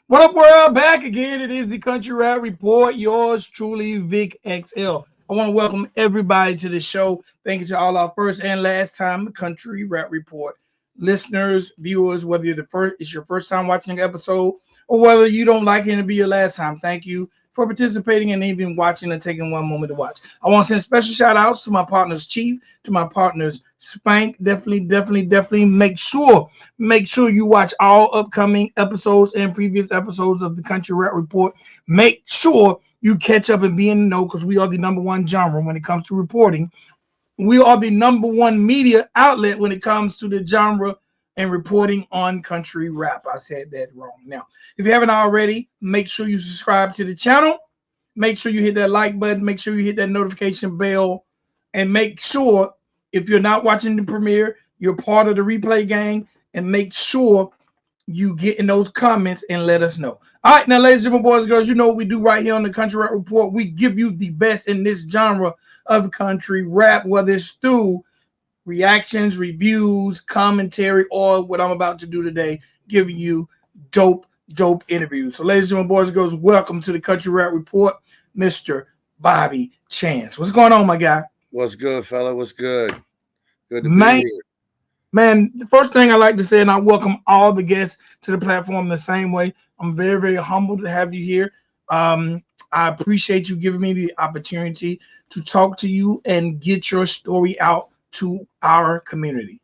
What up, world? Back again. It is the Country Rap Report. Yours truly, Vic XL. I want to welcome everybody to the show. Thank you to all our first and last time Country Rap Report listeners, viewers. Whether you're it's your first time watching an episode, or whether you don't like it and be your last time. Thank you for participating and even watching and taking one moment to watch. I want to send special shout outs to my partners, Chief, to my partners, Spank. Definitely make sure you watch all upcoming episodes and previous episodes of the Country Rap Report. Make sure you catch up and be in the know because we are the number one genre when it comes to reporting. We are the number one media outlet when it comes to the genre and reporting on country rap. I said that wrong. Now, if you haven't already, make sure you subscribe to the channel. Make sure you hit that like button. Make sure you hit that notification bell. And make sure, if you're not watching the premiere, you're part of the replay gang. And make sure you get in those comments and let us know. All right, now, ladies and boys and girls, you know what we do right here on the Country Rap Report. We give you the best in this genre of country rap, whether it's through reactions, reviews, commentary, or what I'm about to do today, giving you dope interviews. So, ladies and boys and girls, welcome to the Country Rap Report, Mr. Bobby Chance. What's going on, my guy? What's good, fella? What's good? Good to be here. Man, the first thing I like to say, and I welcome all the guests to the platform the same way. I'm very humbled to have you here. I appreciate you giving me the opportunity to talk to you and get your story out to our community.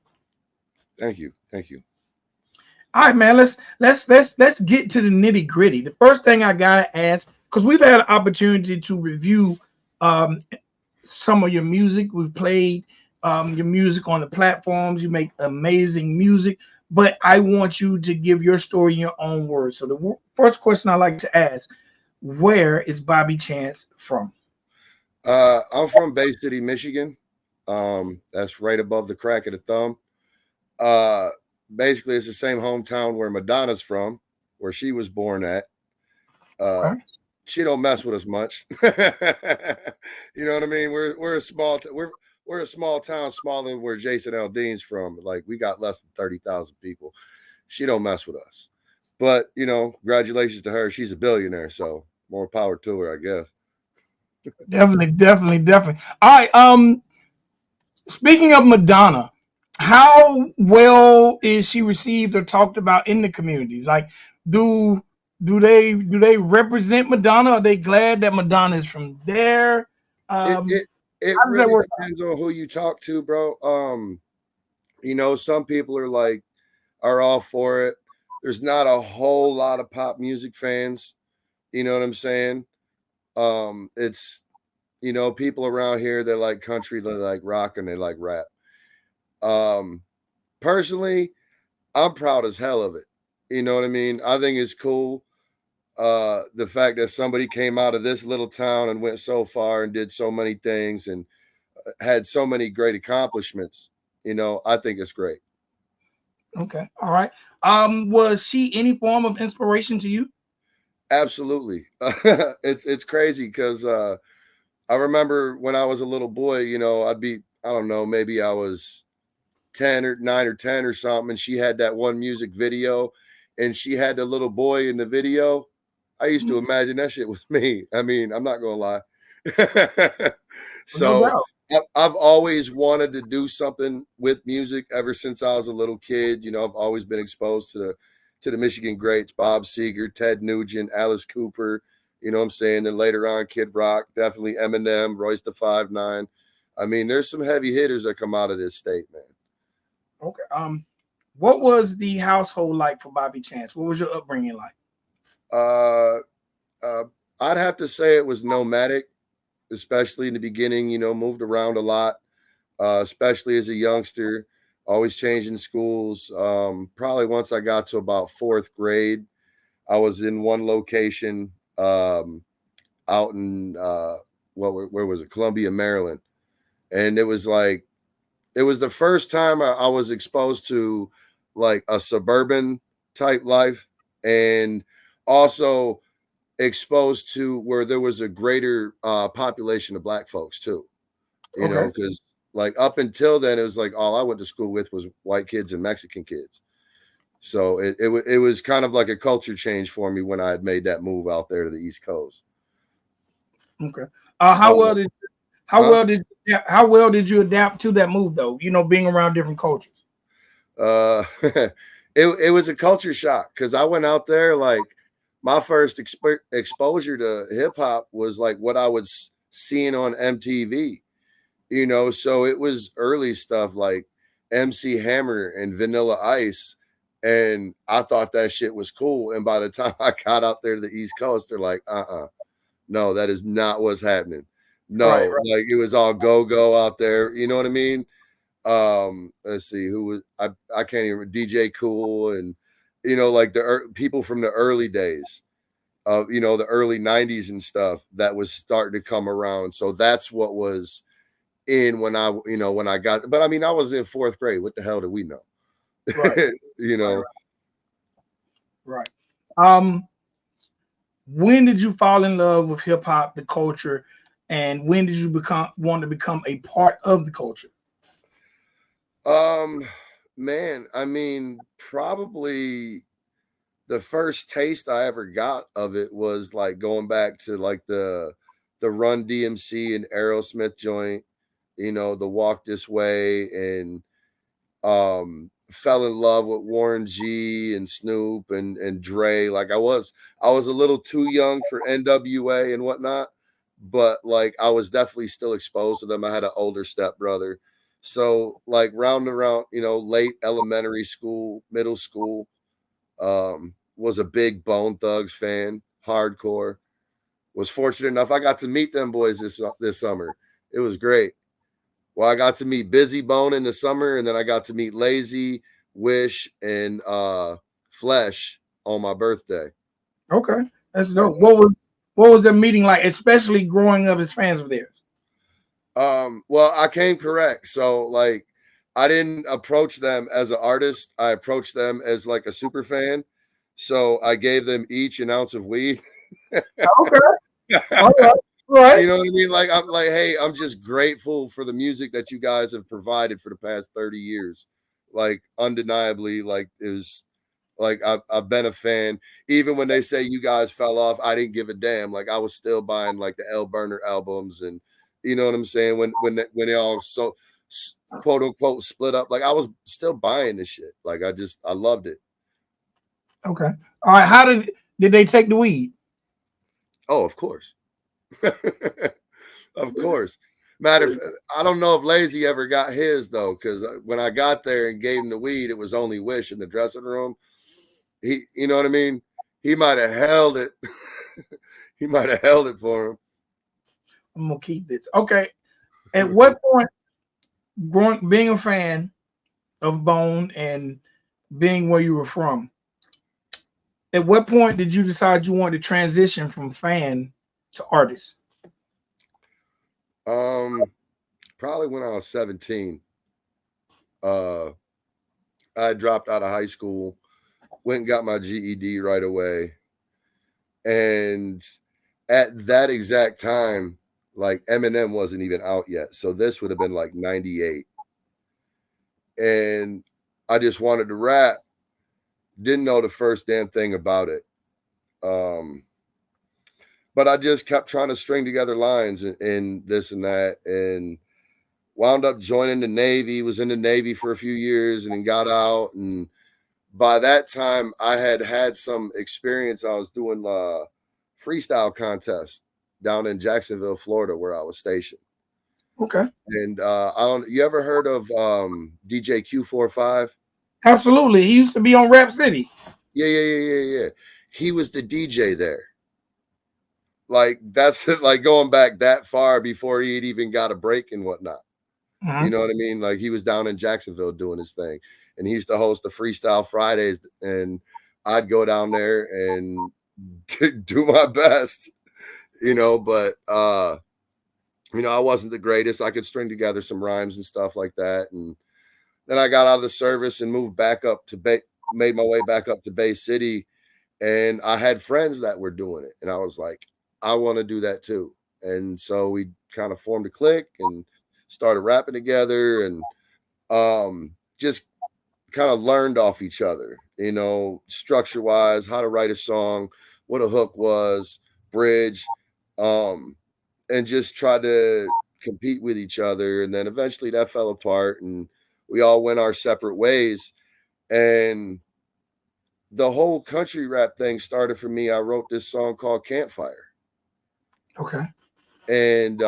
Thank you. All right, man. Let's get to the nitty gritty. The first thing I gotta ask, because we've had an opportunity to review some of your music. We've played your music on the platforms. You make amazing music, but I want you to give your story in your own words. So the first question I like to ask: where is Bobby Chance from? I'm from Bay City, Michigan. That's right above the crack of the thumb. Basically, it's the same hometown where Madonna's from, where she was born at. Okay. She don't mess with us much. You know what I mean? We're a small we're a small town, smaller than where Jason Aldean's from. Like, we got less than 30,000 people. She don't mess with us. But, you know, congratulations to her. She's a billionaire, so more power to her, I guess. Definitely. All right. Speaking of Madonna, how well is she received or talked about in the communities? Like, do they represent Madonna? Are they glad that Madonna is from there? It How does that really work? depends on who you talk to, bro. You know, some people are all for it. There's not a whole lot of pop music fans. You know what I'm saying? It's, you know, people around here, they like country, they like rock, and they like rap. Personally, I'm proud as hell of it. You know what I mean? I think it's cool. The fact that somebody came out of this little town and went so far and did so many things and had so many great accomplishments, you know, I think it's great. Okay, all right. Was she any form of inspiration to you? Absolutely. It's crazy because I remember when I was a little boy, you know, I don't know, maybe I was 10 or 9 or 10 or something, and she had that one music video and she had the little boy in the video. I used to imagine that shit was me. I mean, I'm not gonna lie. No So doubt. I've always wanted to do something with music ever since I was a little kid. You know, I've always been exposed to the Michigan greats, Bob Seger, Ted Nugent, Alice Cooper. You know what I'm saying? Then later on, Kid Rock, definitely Eminem, Royce the 5'9". I mean, there's some heavy hitters that come out of this state, man. Okay. What was the household like for Bobby Chance? What was your upbringing like? Uh, uh, I'd have to say it was nomadic, especially in the beginning. You know, moved around a lot, especially as a youngster, always changing schools. Probably once I got to about fourth grade, I was in one location out in where was it? Columbia, Maryland, and it was the first time I was exposed to like a suburban type life, and also exposed to where there was a greater population of black folks too. You Okay. know, because like up until then, it was like all I went to school with was white kids and Mexican kids. So it was kind of like a culture change for me when I had made that move out there to the East Coast. Okay. Uh, How well did huh? how well did you adapt to that move though? You know, being around different cultures. It was a culture shock because I went out there like my first exposure to hip hop was like what I was seeing on MTV, so it was early stuff like MC Hammer and Vanilla Ice. And I thought that shit was cool. And by the time I got out there to the East Coast, they're like, no, that is not what's happening. Right, No, like it was all go out there. You know what I mean? Let's see who was I can't even DJ Cool and like the people from the early days of the early 90s and stuff that was starting to come around. So that's what was in when I got, but I mean I was in fourth grade. What the hell do we know? right, you right, know right. Um, when did you fall in love with hip hop, the culture, and when did you want to become a part of the culture? um man, I mean probably the first taste I ever got of it was like going back to like the Run DMC and Aerosmith joint, the Walk This Way, and fell in love with Warren G and Snoop and Dre. Like I was a little too young for NWA and whatnot, but like I was definitely still exposed to them. I had an older stepbrother. So like round around, late elementary school, middle school, was a big Bone Thugs fan, hardcore. Was fortunate enough I got to meet them boys this summer. It was great. Well, I got to meet Busy Bone in the summer, and then I got to meet Lazy, Wish, and Flesh on my birthday. Okay, that's And dope. What was the meeting like, especially growing up as fans of theirs? well, I came correct. So like I didn't approach them as an artist. I approached them as like a super fan. So I gave them each an ounce of weed. Okay, all right, all right. You know what I mean? Like I'm like, hey, I'm just grateful for the music that you guys have provided for the past 30 years. Like undeniably, like it was like I've been a fan. Even when they say you guys fell off, I didn't give a damn. Like I was still buying like the L Burner albums, and you know what I'm saying. When they all so quote unquote split up, like I was still buying this shit. Like I loved it. Okay, all right. How did they take the weed? Oh, of course. Of course. Matter of I don't know if Lazy ever got his though, because when I got there and gave him the weed, it was only Wish in the dressing room. You know what I mean? He might have held it. He might have held it for him. I'm gonna keep this. Okay. At what point, being a fan of Bone and being where you were from, at what point did you decide you wanted to transition from fan to artist? um, Probably when I was 17. Uh, I dropped out of high school, went and got my GED right away, and at that exact time, like Eminem wasn't even out yet, so this would have been like '98, and I just wanted to rap. Didn't know the first damn thing about it. Um, but I just kept trying to string together lines and this and that, and wound up joining the Navy. Was in the Navy for a few years, and then got out. And by that time, I had had some experience. I was doing a freestyle contest down in Jacksonville, Florida, where I was stationed. Okay. And I don't. You ever heard of DJ Q45? Absolutely. He used to be on Rap City. Yeah. He was the DJ there. Like that's like going back that far before he had even got a break and whatnot. You Mhm. know what I mean? Like he was down in Jacksonville doing his thing, and he used to host the Freestyle Fridays, and I'd go down there and do my best, But I wasn't the greatest. I could string together some rhymes and stuff like that, and then I got out of the service and moved back up to made my way back up to Bay City, and I had friends that were doing it, and I was like, I want to do that too, and so we kind of formed a clique and started rapping together, and just kind of learned off each other. you know, structure wise, how to write a song, what a hook was, bridge, um, and just try to compete with each other. And then eventually that fell apart and we all went our separate ways. And the whole country rap thing started for me. I wrote this song called Campfire. Okay. And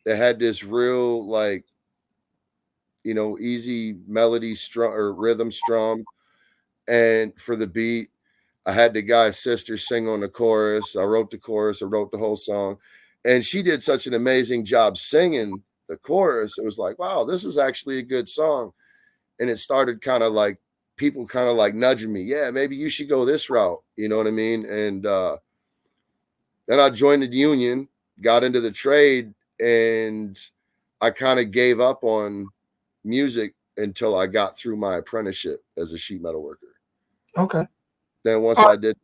it had this real, like, you know, easy melody strum or rhythm strum. And for the beat, I had the guy's sister sing on the chorus. I wrote the chorus, I wrote the whole song. And she did such an amazing job singing the chorus. It was like, wow, this is actually a good song. And it started kind of like people kind of like nudging me, yeah, maybe you should go this route. You know what I mean? And then I joined the union, got into the trade, and I kind of gave up on music until I got through my apprenticeship as a sheet metal worker. Okay. Then once All I did,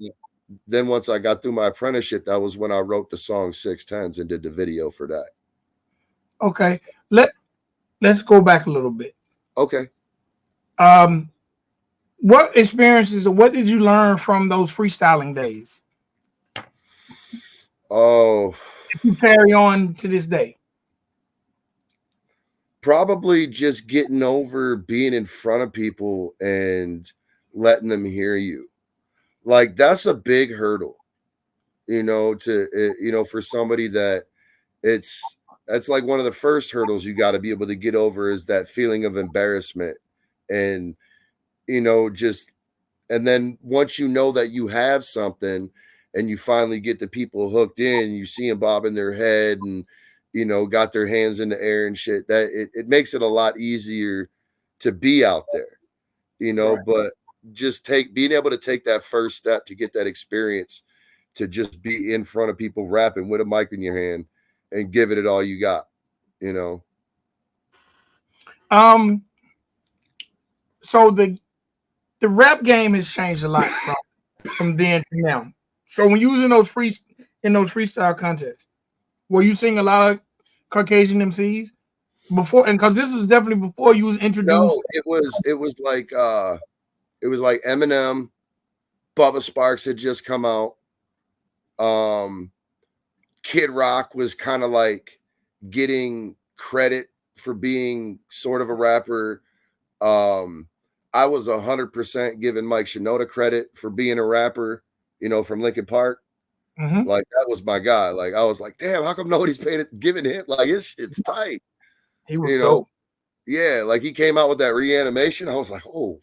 then once I got through my apprenticeship, that was when I wrote the song 610s and did the video for that. right. Okay. Let's go back a little bit. Okay. Um, what experiences or what did you learn from those freestyling days Oh, that you carry on to this day? probably just getting over being in front of people and letting them hear you. Like that's a big hurdle, you know, you know, for somebody that it's that's like one of the first hurdles you got to be able to get over is that feeling of embarrassment and you know just and then once you know that you have something and you finally get the people hooked in, you see them bobbing their head and you know got their hands in the air and shit, that it makes it a lot easier to be out there, you know. Right. But just being able to take that first step to get that experience to just be in front of people rapping with a mic in your hand and giving it all you got, you know. Um, so the rap game has changed a lot from then to now. So when you was in those freestyle contests, were you seeing a lot of Caucasian MCs before? And because this is definitely before you was introduced. No, it was like Eminem, Bubba Sparks had just come out. Um, Kid Rock was kind of like getting credit for being sort of a rapper. Um, I was 100% giving Mike Shinoda credit for being a rapper, you know, from Lincoln Park. Mhm. Like that was my guy. Like I was like, damn, how come nobody's paying it, giving him like his shit's tight, He was you know? dope. Yeah, like he came out with that reanimation. I was like, oh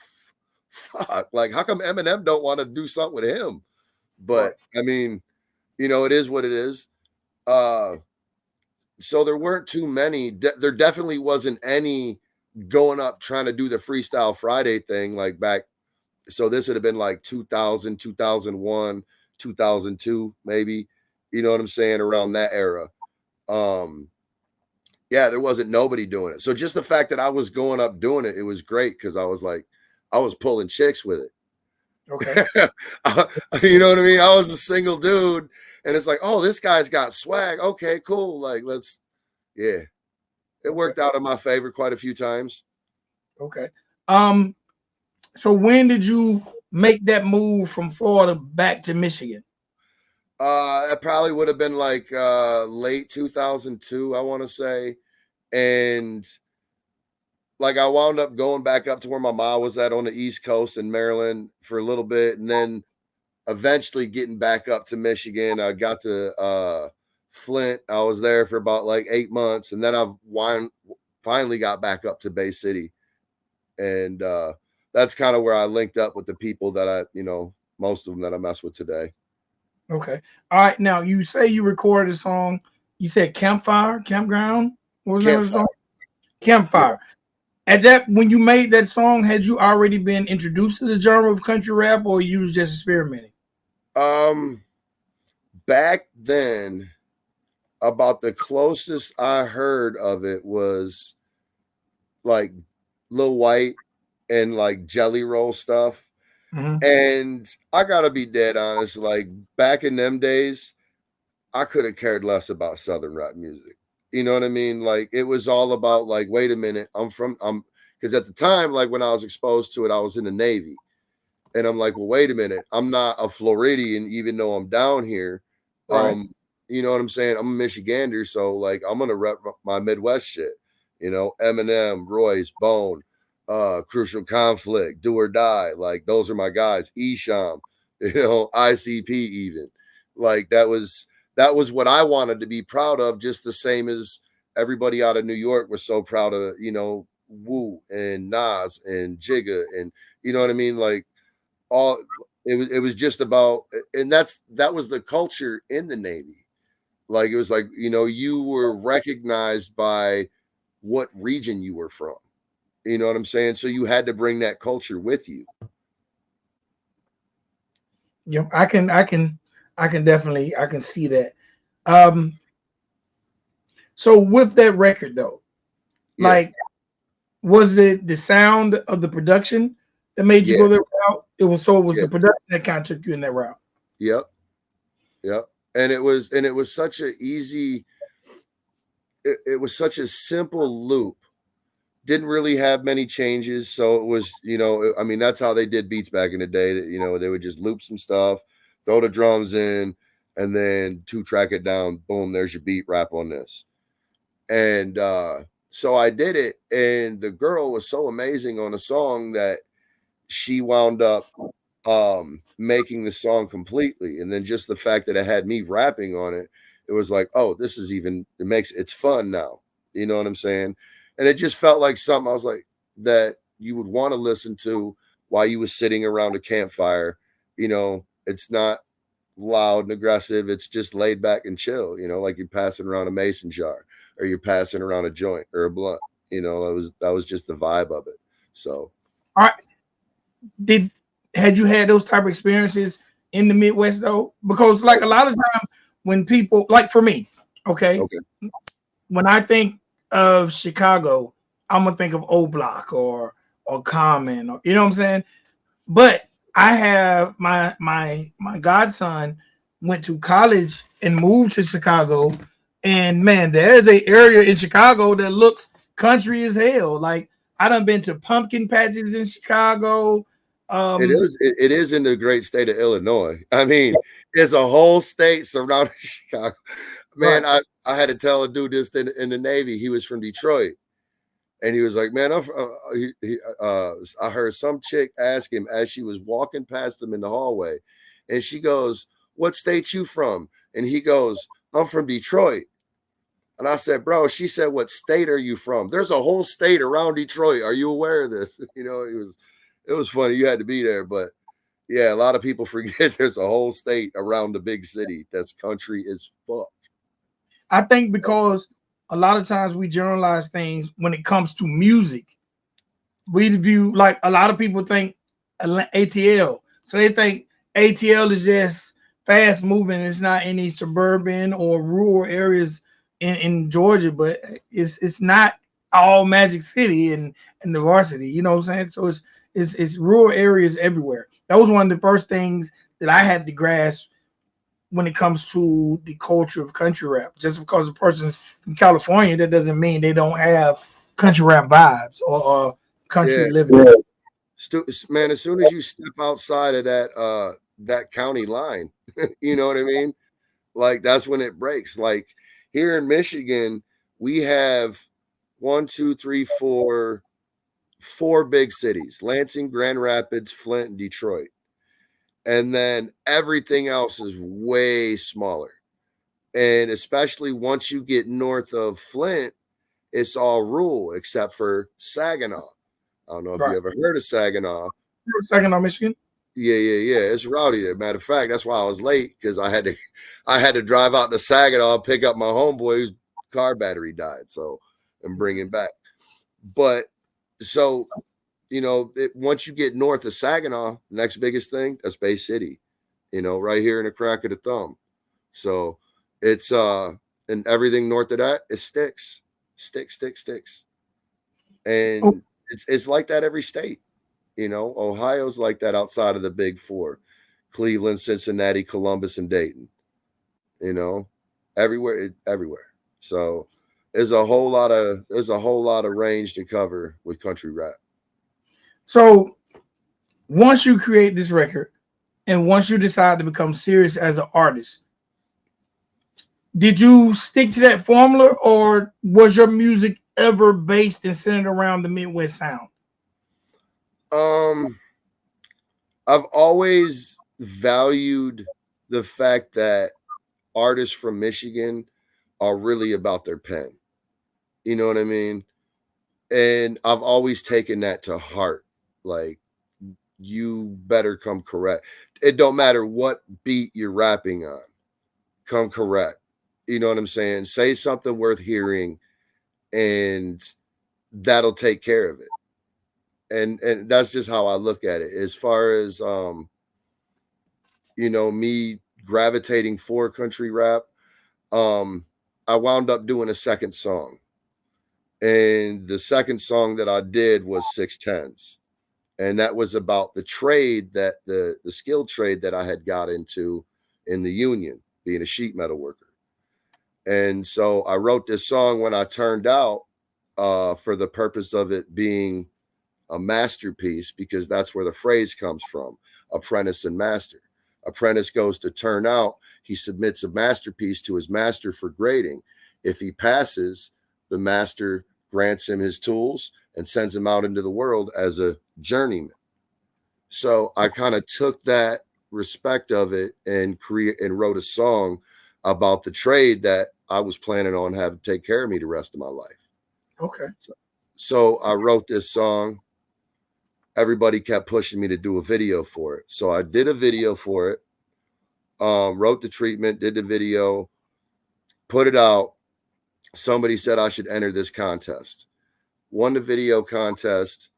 fuck. Like, how come Eminem don't want to do something with him? Right. But I mean, you know, it is what it is. Uh so there weren't too many. There definitely wasn't any going up trying to do the freestyle Friday thing like back. So this would have been like 2000, 2001, 2002, maybe. You know what I'm saying? Around that era. Um, yeah, there wasn't nobody doing it. So just the fact that I was going up doing it, it was great because I was like, I was pulling chicks with it. Okay. You know what I mean? I was a single dude, and it's like, oh, this guy's got swag. Okay, cool. Like, let's, yeah, it Okay. worked out in my favor quite a few times. Okay. Um. So when did you make that move from Florida back to Michigan? It probably would have been like late 2002, I want to say, and like I wound up going back up to where my mom was at on the East Coast in Maryland for a little bit, and then eventually getting back up to Michigan. I got to Flint. I was there for about like 8 months, and then finally got back up to Bay City, and that's kind of where I linked up with the people that you know, most of them that I mess with today. Okay. All right. Now you say you recorded a song. You said Campfire, Campground. What was the name of the Campfire. song? Yeah. Campfire. At that, when you made that song, had you already been introduced to the genre of country rap, or you was just experimenting? Um, back then, about the closest I heard of it was like Lil White and like Jelly Roll stuff. Mm-hmm. And I gotta be dead honest, like back in them days, I could have cared less about Southern rap music. You know what I mean? Like it was all about like, wait a minute, I'm because at the time, like when I was exposed to it, I was in the Navy. And I'm like, well, wait a minute. I'm not a Floridian, even though I'm down here. Right. You know what I'm saying? I'm a Michigander, so like I'm gonna rep my Midwest shit. You know, Eminem, Royce, Bone, Crucial Conflict, Do or Die. Like those are my guys. Esham, you know, ICP even. Like that was what I wanted to be proud of, just the same as everybody out of New York was so proud of, you know, Wu and Nas and Jigga and you know what I mean? Like all it was just about, and that was the culture in the Navy. Like it was like, you know, you were recognized by what region you were from. You know what I'm saying? So you had to bring that culture with you. Yep. I can definitely I can see that. Um, so with that record though, Yeah. like was it the sound of the production that made you Yeah. go that route? It was Yeah. the production that kind of took you in that route. Yep. Yep. And it was such a easy, it was such a simple loop. Didn't really have many changes. So it was, you know, I mean, that's how they did beats back in the day. You know, they would just loop some stuff, throw the drums in, and then 2-track it down. Boom, there's your beat, rap on this. And so I did it. And the girl was so amazing on the song that she wound up making the song completely. And then just the fact that it had me rapping on it, it was like, oh, this is even, it's fun now. You know what I'm saying? And it just felt like something I was like that you would want to listen to while you was sitting around a campfire. You know, it's not loud and aggressive. It's just laid back and chill, you know, like you're passing around a mason jar or you're passing around a joint or a blunt. You know, that was just the vibe of it. So All right. Did had you had those type of experiences in the Midwest though? Because like a lot of time when people like for me, okay, okay. when I think of Chicago, I'm gonna think of O Block or Common, or you know what I'm saying. But I have my godson went to college and moved to Chicago, and man, there's a area in Chicago that looks country as hell. Like I done been to pumpkin patches in Chicago. Um, It is in the great state of Illinois. I mean, it's a whole state surrounding Chicago. Man, right. I had to tell a dude this in the Navy. He was from Detroit. And he was like, "Man, I heard some chick ask him as she was walking past him in the hallway, and she goes, 'What state you from?' And he goes, 'I'm from Detroit.' And I said, 'Bro,' she said, 'What state are you from?' There's a whole state around Detroit. Are you aware of this?" You know, it was funny. You had to be there, but yeah, a lot of people forget there's a whole state around the big city that's country as fuck. I think because a lot of times we generalize things when it comes to music. We view like a lot of people think ATL, so they think ATL is just fast moving. It's not any suburban or rural areas in Georgia, but it's not all Magic City and the varsity. You know what I'm saying? So it's rural areas everywhere. That was one of the first things that I had to grasp when it comes to the culture of country rap. Just because a person's from California, that doesn't mean they don't have country rap vibes or country Yeah, living. man. As soon as you step outside of that county line, you know what I mean. Like that's when it breaks. Like here in Michigan, we have one, two, three, four big cities: Lansing, Grand Rapids, Flint, and Detroit. And then everything else is way smaller. And especially once you get north of Flint, it's all rural except for Saginaw. I don't know if Right. you ever heard of Saginaw. Second on Michigan. Yeah. It's rowdy there. Matter of fact, that's why I was late because I had to drive out to Saginaw, pick up my homeboy whose car battery died, so and bring him back. But so once you get north of Saginaw, next biggest thing that's Bay City, right here in the crack of the thumb. So it's and everything north of that is sticks, Oh, and it's like that every state. Ohio's like that outside of the big four: Cleveland, Cincinnati, Columbus, and Dayton. You know, everywhere. So there's a whole lot of range to cover with country rap. so Once you create this record and once you decide to become serious as an artist, did you stick to that formula or was your music ever based and centered around the Midwest sound? Um, I've always valued the fact that artists from Michigan are really about their pen. You know what I mean? And I've always taken that to heart. Like, you better come correct. It don't matter what beat you're rapping on, come correct. You know what I'm saying? Say something worth hearing, and that'll take care of it. And that's just how I look at it. As far as me gravitating for country rap, um, I wound up doing a second song. And the second song that I did was Six Tens. And that was about the trade that the skilled trade that I had got into in the union, being a sheet metal worker. And so I wrote this song when I turned out, for the purpose of it being a masterpiece, because that's where the phrase comes from: apprentice and master. Apprentice goes to turn out, he submits a masterpiece to his master for grading. If he passes, the master grants him his tools and sends him out into the world as a journeyman. So I kind of took that respect of it and wrote a song about the trade that I was planning on having to take care of me the rest of my life. Okay. So I wrote this song. Everybody kept pushing me to do a video for it. So I did a video for it, wrote the treatment, did the video, put it out. Somebody said I should enter this contest. Won the video contest,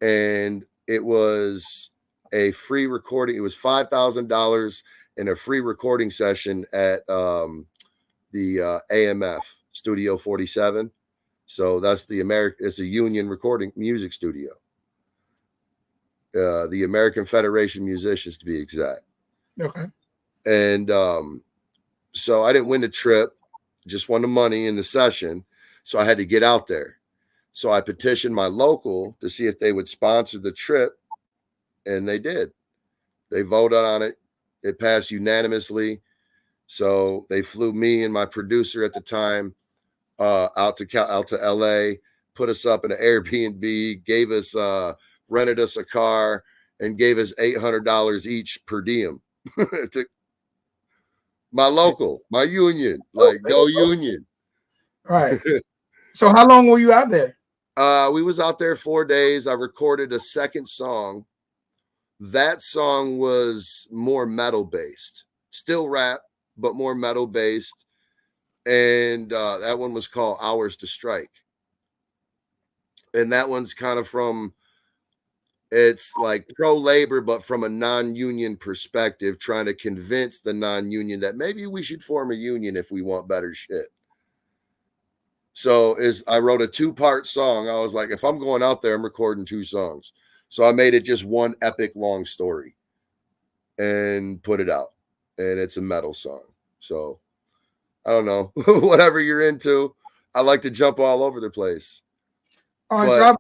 and it was a free recording. It was $5,000 in a free recording session at the AMF Studio 47. So that's it's a union recording music studio. The American Federation Musicians, to be exact. Okay. And so I didn't win the trip, just won the money in the session. So I had to get out there. So I petitioned my local to see if they would sponsor the trip, and they did. They voted on it. It passed unanimously. So they flew me and my producer at the time out to LA, put us up in an Airbnb, gave us rented us a car, and gave us $800 each per diem to my local, my union, like Okay. go union. All right. So how long were you out there? We was out there 4 days. I recorded a second song. That song was more metal based, still rap, but more metal based. And that one was called Hours to Strike. And that one's kind of it's like pro labor, but from a non-union perspective, trying to convince the non-union that maybe we should form a union if we want better shit. So I wrote a 2-part song. I was like, if I'm going out there, I'm recording 2 songs. So I made it just one epic long story and put it out. And it's a metal song. So I don't know, whatever you're into. I like to jump all over the place. All right. But So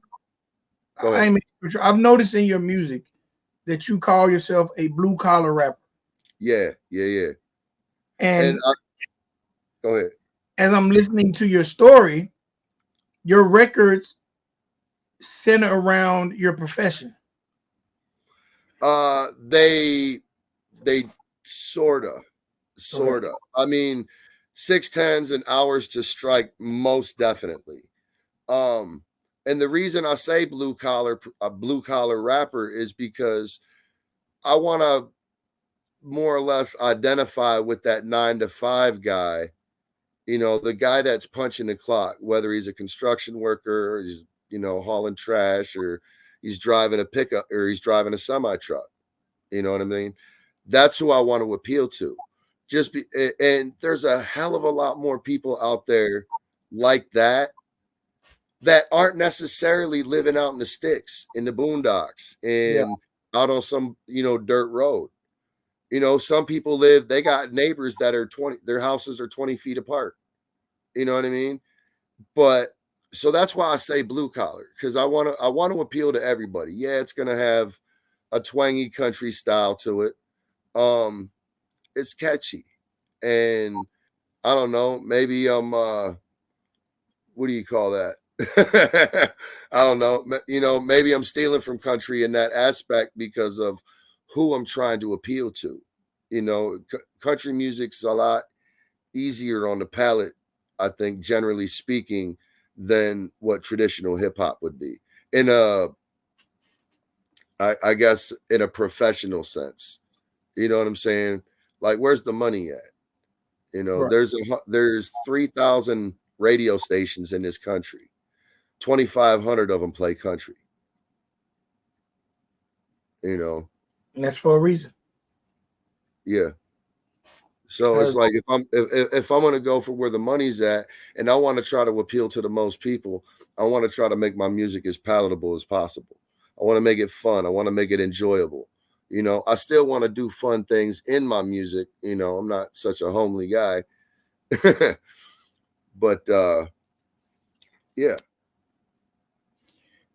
go ahead. I've noticed in your music that you call yourself a blue collar rapper. Yeah. And And go ahead. as I'm listening to your story, your records center around your profession. They sorta. Okay. I mean, 6 tens and Hours to Strike, most definitely. Um, and the reason I say a blue collar rapper is because I want to more or less identify with that 9 to 5 guy. You know, the guy that's punching the clock, whether he's a construction worker, or he's hauling trash, or he's driving a pickup, or he's driving a semi truck. You know what I mean? That's who I want to appeal to. And there's a hell of a lot more people out there like that aren't necessarily living out in the sticks, in the boondocks, Yeah. and out on some dirt road. Some people they got neighbors that are 20, their houses are 20 feet apart. You know what I mean? But so that's why I say blue collar, because I want to appeal to everybody. Yeah, it's gonna have a twangy country style to it. It's catchy, and I don't know, maybe I'm what do you call that? I don't know. Maybe I'm stealing from country in that aspect because of who I'm trying to appeal to. Country music's a lot easier on the palate, I think, generally speaking, than what traditional hip hop would be. In a, I guess, in a professional sense. You know what I'm saying? Like, where's the money at? Right. There's 3,000 radio stations in this country. 2,500 of them play country. You know, And that's for a reason. yeah. So it's Because like if I'm gonna go for where the money's at, and I want to try to appeal to the most people, I want to try to make my music as palatable as possible. I want to make it fun. I want to make it enjoyable. I still want to do fun things in my music. I'm not such a homely guy, but yeah,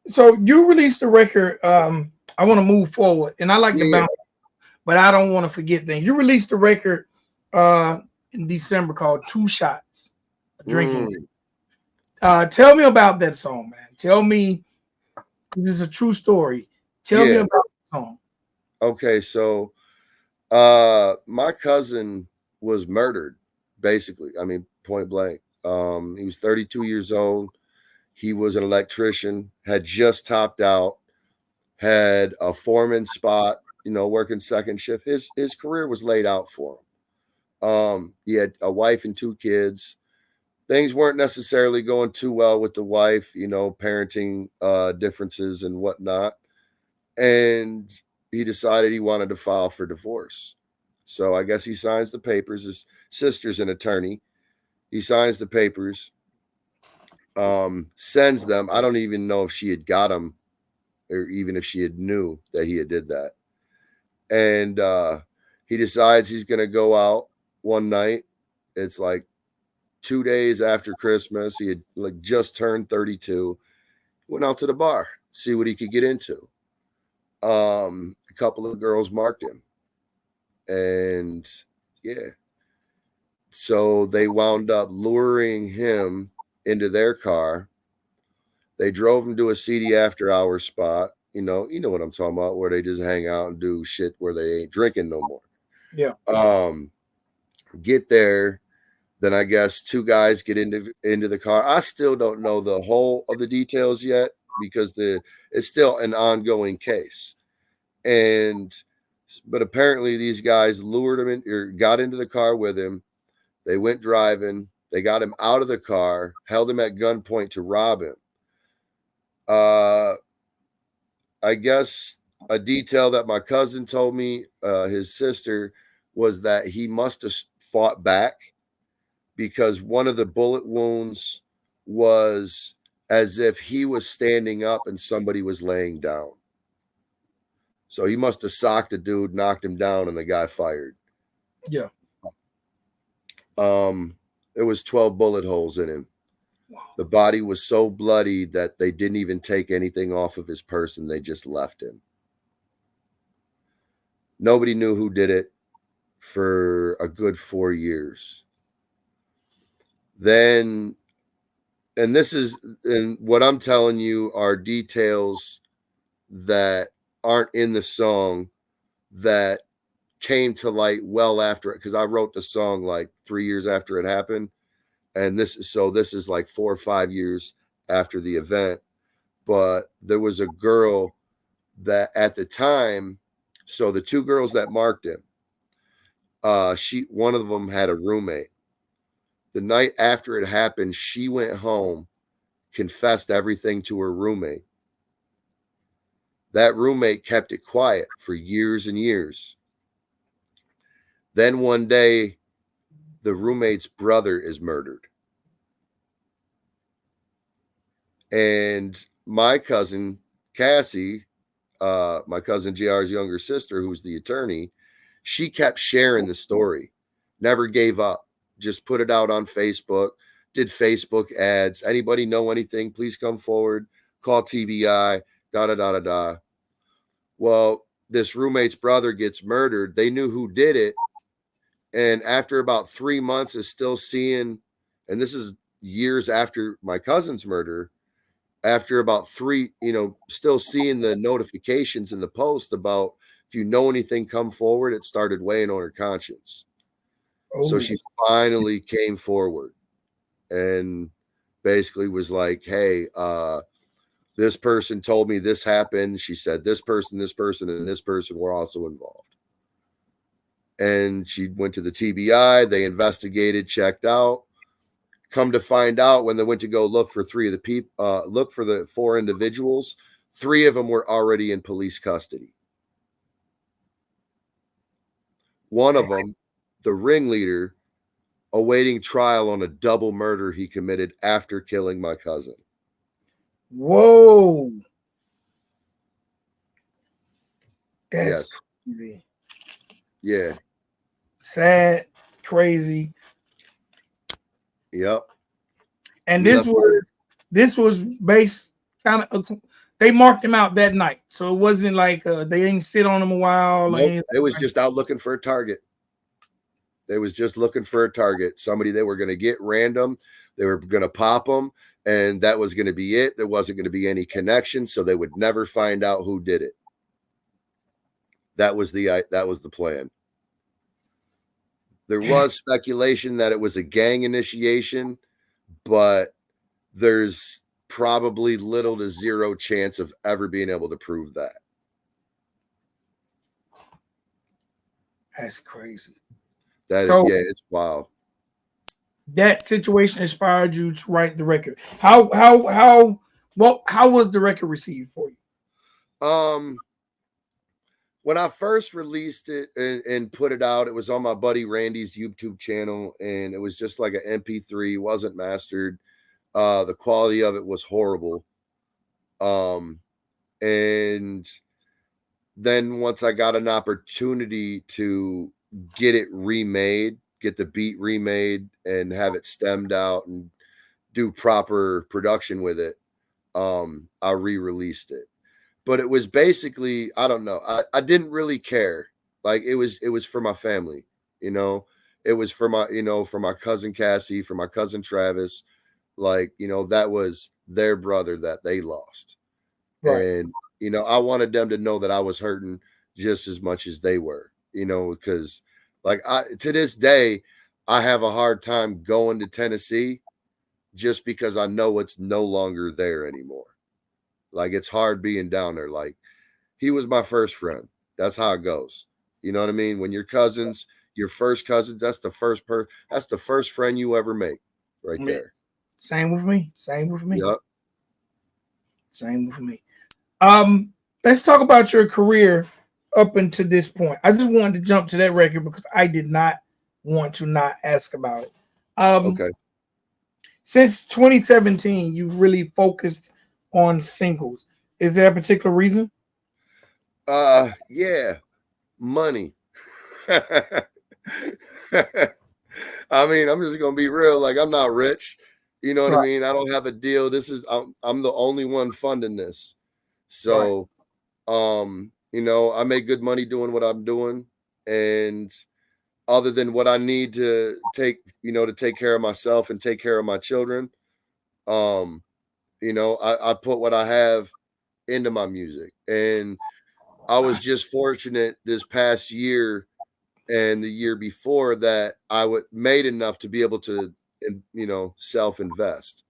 so you released the record. I want to move forward, and I like to yeah, bounce, but I don't want to forget things. You released the record uh in December called Two Shots, Drinking. mm, Tell me about that song, man. Tell me, this is a true story. Tell me yeah. about the song. Okay, so my cousin was murdered, basically. I mean, point blank. He was 32 years old. He was an electrician, had just topped out, had a foreman spot, working second shift. His career was laid out for him. He had a wife and two kids. Things weren't necessarily going too well with the wife, parenting differences and whatnot. And he decided he wanted to file for divorce. So I guess he signs the papers. His sister's an attorney. He signs the papers, sends them. I don't even know if she had got them or even if she had knew that he had did that. And he decides he's going to go out one night. It's like 2 days after Christmas. He had like just turned 32. Went out to the bar, see what he could get into. A couple of girls marked him, and yeah, so they wound up luring him into their car. They drove him to a seedy after hours spot. You know what I'm talking about, where they just hang out and do shit where they ain't drinking no more. Yeah. Um, get there, then I guess two guys get into the car. I still don't know the whole of the details yet because it's still an ongoing case. And but apparently these guys lured him in or got into the car with him. They went driving. They got him out of the car, held him at gunpoint to rob him. Uh, I guess a detail that my cousin told me, his sister, was that he must have fought back because one of the bullet wounds was as if he was standing up and somebody was laying down. So he must have socked the dude, knocked him down, and the guy fired. Yeah. There was 12 bullet holes in him. Wow. The body was so bloody that they didn't even take anything off of his person. They just left him. Nobody knew who did it for a good 4 years. Then, and what I'm telling you are details that aren't in the song that came to light well after it, because I wrote the song like 3 years after it happened. And this is like 4 or 5 years after the event. But there was a girl that at the time, so the two girls that marked him, one of them had a roommate. The night after it happened, she went home, confessed everything to her roommate. That roommate kept it quiet for years and years. Then one day, the roommate's brother is murdered. And my cousin, Cassie, my cousin JR's younger sister, who's the attorney, she kept sharing the story, never gave up, just put it out on Facebook, did Facebook ads. Anybody know anything? Please come forward, call TBI, da da da da da. Well, this roommate's brother gets murdered. They knew who did it. And after about 3 months of still seeing, and this is years after my cousin's murder, after about three, still seeing the notifications in the post about if you know anything, come forward, it started weighing on her conscience. So Oh, she finally came forward and basically was like, hey, this person told me this happened. She said this person, and this person were also involved. And she went to the TBI. They investigated, checked out. Come to find out, when they went to go look for look for the 4 individuals, 3 of them were already in police custody. One of them, the ringleader, awaiting trial on a double murder he committed after killing my cousin. whoa. That's Yes. crazy. Yeah. Sad, crazy. Yep. And We left this was based kind of, they marked him out that night. So it wasn't like they didn't sit on him a while or Nope. anything. It was just out looking for a target. They was just looking for a target, somebody they were going to get random. They were going to pop them, and that was going to be it. There wasn't going to be any connection, so they would never find out who did it. That was the plan. There was speculation that it was a gang initiation, but there's probably little to zero chance of ever being able to prove that. That's crazy. Yeah, it's wild. That situation inspired you to write the record. How was the record received for you? When I first released it and put it out, it was on my buddy Randy's YouTube channel, and it was just like an MP3, wasn't mastered. The quality of it was horrible. And then once I got an opportunity to get it remade, get the beat remade and have it stemmed out and do proper production with it, I re-released it. But it was basically, I don't know, I didn't really care. Like it was for my family, it was for my cousin Cassie, for my cousin Travis. Like, that was their brother that they lost. Right. And I wanted them to know that I was hurting just as much as they were, because like to this day, I have a hard time going to Tennessee just because I know it's no longer there anymore. Like it's hard being down there. Like he was my first friend. That's how it goes. You know what I mean? When your cousins, your first cousins, that's the first friend you ever make right there. Same with me. Same with me. Yep. Same with me. Let's talk about your career up until this point. I just wanted to jump to that record because I did not want to not ask about it. Okay. Since 2017, you've really focused on singles. Is there a particular reason? Yeah, money. I mean, I'm just gonna be real. Like, I'm not rich. You know what I mean? I don't have a deal. I'm the only one funding this. So, I make good money doing what I'm doing, and other than what I need to take care of myself and take care of my children, I put what I have into my music. And I was just fortunate this past year and the year before that made enough to be able to, self-invest.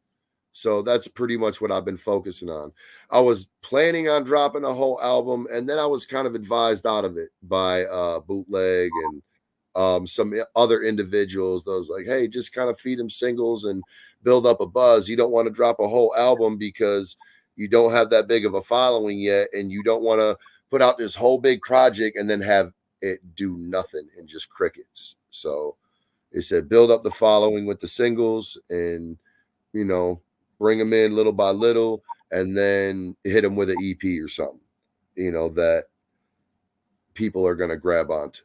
So that's pretty much what I've been focusing on. I was planning on dropping a whole album, and then I was kind of advised out of it by Bootleg and some other individuals. Those like, hey, just kind of feed them singles and build up a buzz. You don't want to drop a whole album because you don't have that big of a following yet, and you don't want to put out this whole big project and then have it do nothing and just crickets. So it said build up the following with the singles and, bring them in little by little, and then hit them with an EP or something, that people are going to grab onto.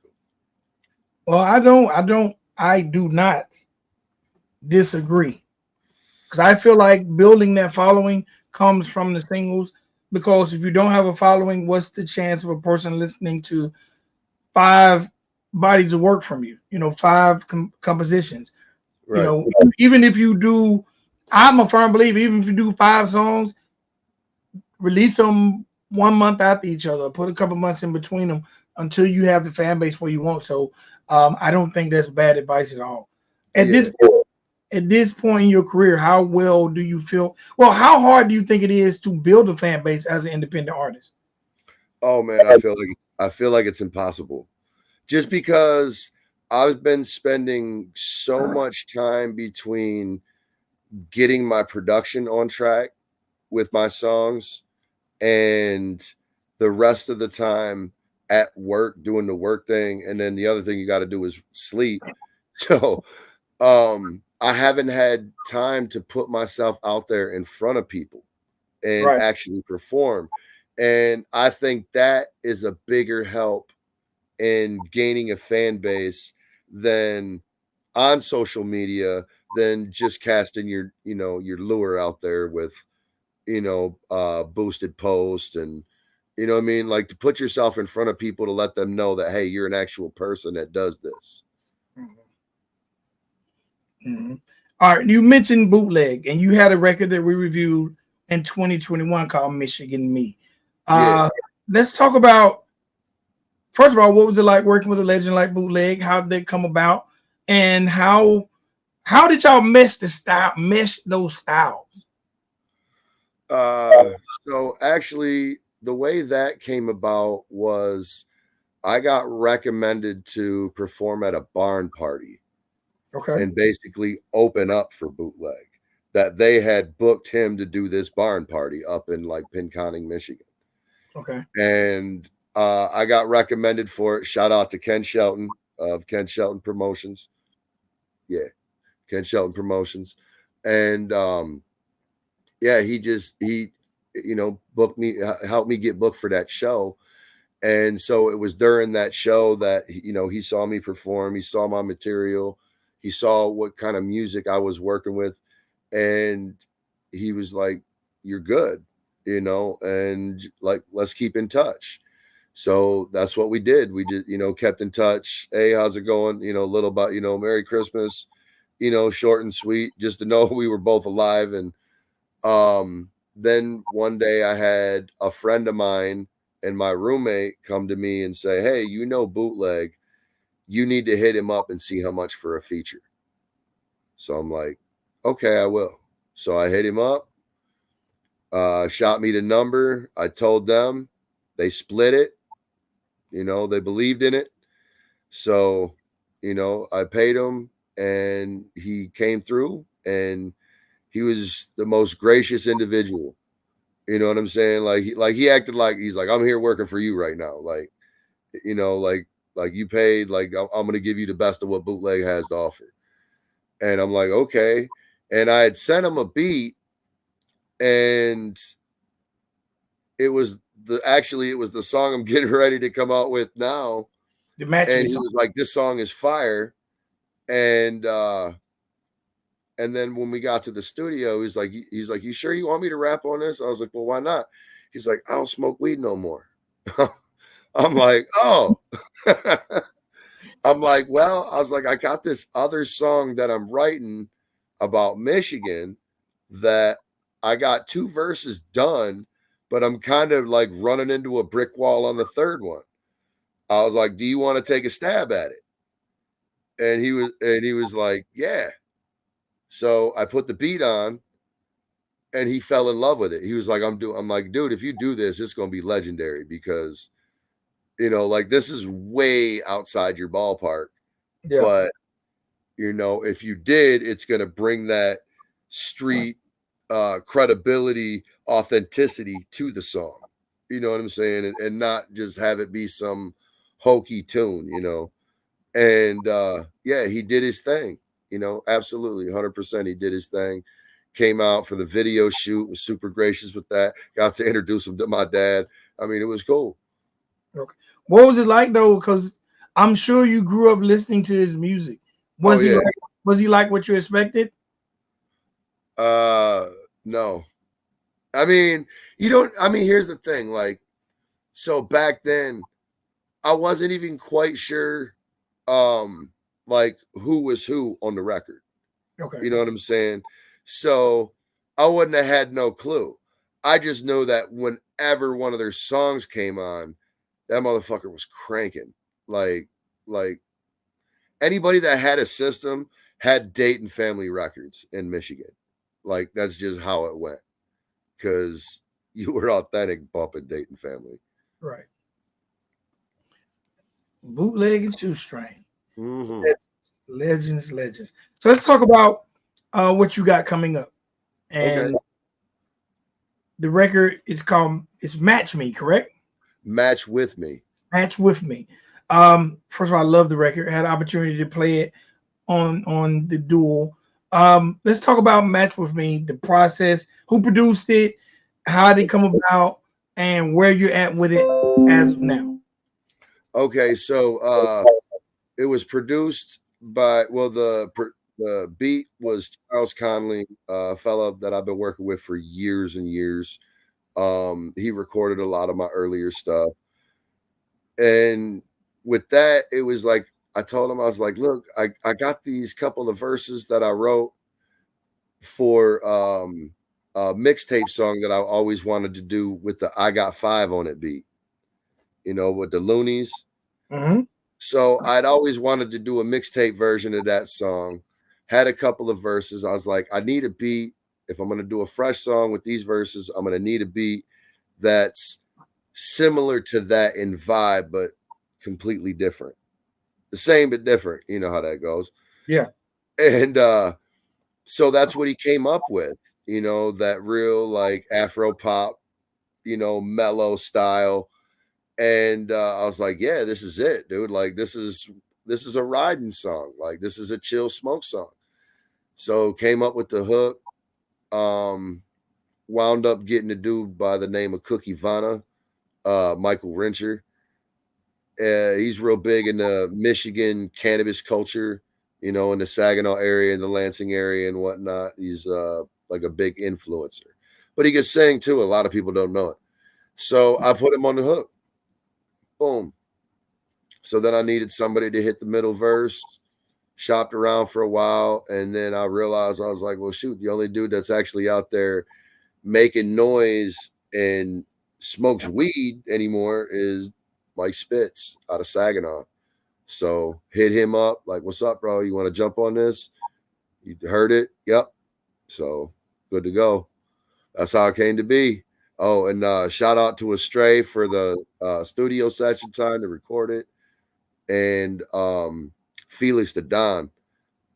Well, I do not disagree because I feel like building that following comes from the singles. because if you don't have a following, what's the chance of a person listening to five bodies of work from you? You know, five compositions. You Right. know, even if you do, I'm a firm believer. Even if you do five songs, release them 1 month after each other. Put a couple months in between them until you have the fan base where you want. So, I don't think that's bad advice at all. At Yeah. this at this point in your career, how well do you feel? Well, how hard do you think it is to build a fan base as an independent artist? Oh man, I feel like it's impossible. Just because I've been spending so much time between getting my production on track with my songs and the rest of the time at work doing the work thing, and then the other thing you got to do is sleep. So I haven't had time to put myself out there in front of people and Right. actually perform. And I think that is a bigger help in gaining a fan base than on social media than just casting your, you know, your lure out there with, you know, boosted posts and, you know what I mean? Like to put yourself in front of people to let them know that, hey, you're an actual person that does this. Mm-hmm. All right. You mentioned Bootleg, and you had a record that we reviewed in 2021 called Michigan Me. Yeah. Uh, let's talk about, first of all, what was it like working with a legend like Bootleg? How did they come about? And how did y'all mesh those styles? Uh, so actually, the way that came about was I got recommended to perform at a barn party Okay. and basically open up for Bootleg. That they had booked him to do this barn party up in like Pinconning, Michigan. Okay. And I got recommended for it. Shout out to Ken Shelton of Ken Shelton Promotions. Yeah, Ken Shelton Promotions. And yeah, he you know booked me, helped me get booked for that show. And so it was during that show that you know he saw me perform, he saw my material, he saw what kind of music I was working with, and he was like, "You're good," you know, and like let's keep in touch. So that's what we did. We just, you know, kept in touch. Hey, how's it going? You know, a little about, you know, Merry Christmas, you know, short and sweet, just to know we were both alive. And then one day I had a friend of mine and my roommate come to me and say, "Hey, you know Bootleg, you need to hit him up and see how much for a feature." So I'm like, okay, I will. So I hit him up, shot me the number. I told them, they split it. You know, they believed in it. So, you know, I paid him and he came through and he was the most gracious individual. You know what I'm saying? Like he acted like he's like, I'm here working for you right now. Like, you know, like you paid, like I'm gonna give you the best of what Bootleg has to offer. And I'm like, okay. And I had sent him a beat, and it was the song I'm getting ready to come out with now. The matching And he song. was like, this song is fire. And and then when we got to the studio, he's like, you sure you want me to rap on this? I was like, well, why not? He's like, I don't smoke weed no more. I'm like, oh. I'm like, well, I was like, I got this other song that I'm writing about Michigan that I got two verses done, but I'm kind of like running into a brick wall on the third one. I was like, do you want to take a stab at it? And he was like, yeah. So I put the beat on and he fell in love with it. He was like, I'm like, dude, if you do this, it's gonna be legendary because you know, like this is way outside your ballpark. Yeah. But you know, if you did, it's gonna bring that street credibility, authenticity to the song. You know what I'm saying? And not just have it be some hokey tune, you know. And yeah, he did his thing, you know, absolutely 100%. He did his thing. Came out for the video shoot, was super gracious with that. Got to introduce him to my dad. I mean, it was cool. Okay. What was it like though? Because I'm sure you grew up listening to his music. Oh Was he yeah. like was he like what you expected? Uh no. I mean, you don't. I mean, here's the thing. Like, so back then, I wasn't even quite sure, um, like who was who on the record. Okay. You know what I'm saying? So I wouldn't have had no clue. I just know that whenever one of their songs came on, that motherfucker was cranking. Like, like anybody that had a system had Dayton Family Records in Michigan. Like that's just how it went because you were authentic bumping Dayton Family. Right. Bootleg and shoestring. Mm-hmm. Legends, legends. So let's talk about what you got coming up. Okay. And the record is called it's Match Me, correct? Match with me. Match with Me. First of all, I love the record. I had the opportunity to play it on the duel. Let's talk about Match with Me, the process, who produced it, how did it come about, and where you're at with it as of now. Okay, so it was produced by the beat was Charles Conley, a fellow that I've been working with for years and years. He recorded a lot of my earlier stuff, and with that, it was like I told him I was like, look, I got these couple of verses that I wrote for a mixtape song that I always wanted to do with the I Got Five on it beat, with the Loonies. Mm-hmm. So I'd always wanted to do a mixtape version of that song. Had a couple of verses. I was like, I need a beat. If I'm going to do a fresh song with these verses, I'm going to need a beat that's similar to that in vibe, but completely different. The same, but different. You know how that goes. Yeah. And so that's what he came up with, that real like Afro pop, mellow style. And I was like, yeah, this is it, dude. Like this is a riding song. Like this is a chill smoke song. So came up with the hook. Um, Wound up getting a dude by the name of Cookie Vanna, Michael Rencher. He's real big in the Michigan cannabis culture, in the Saginaw area, in the Lansing area, and whatnot. He's like a big influencer, but he can sing too. A lot of people don't know it. So I put him on the hook. Boom. So then I needed somebody to hit the middle verse. Shopped around for a while, and then I realized I was like, well, shoot, the only dude that's actually out there making noise and smokes weed anymore is Mike Spitz out of Saginaw. So hit him up, like, what's up, bro? You want to jump on this? You heard it? Yep. So good to go. That's how it came to be. Oh, and shout out to Astray for the studio session time to record it. And Felix the Don.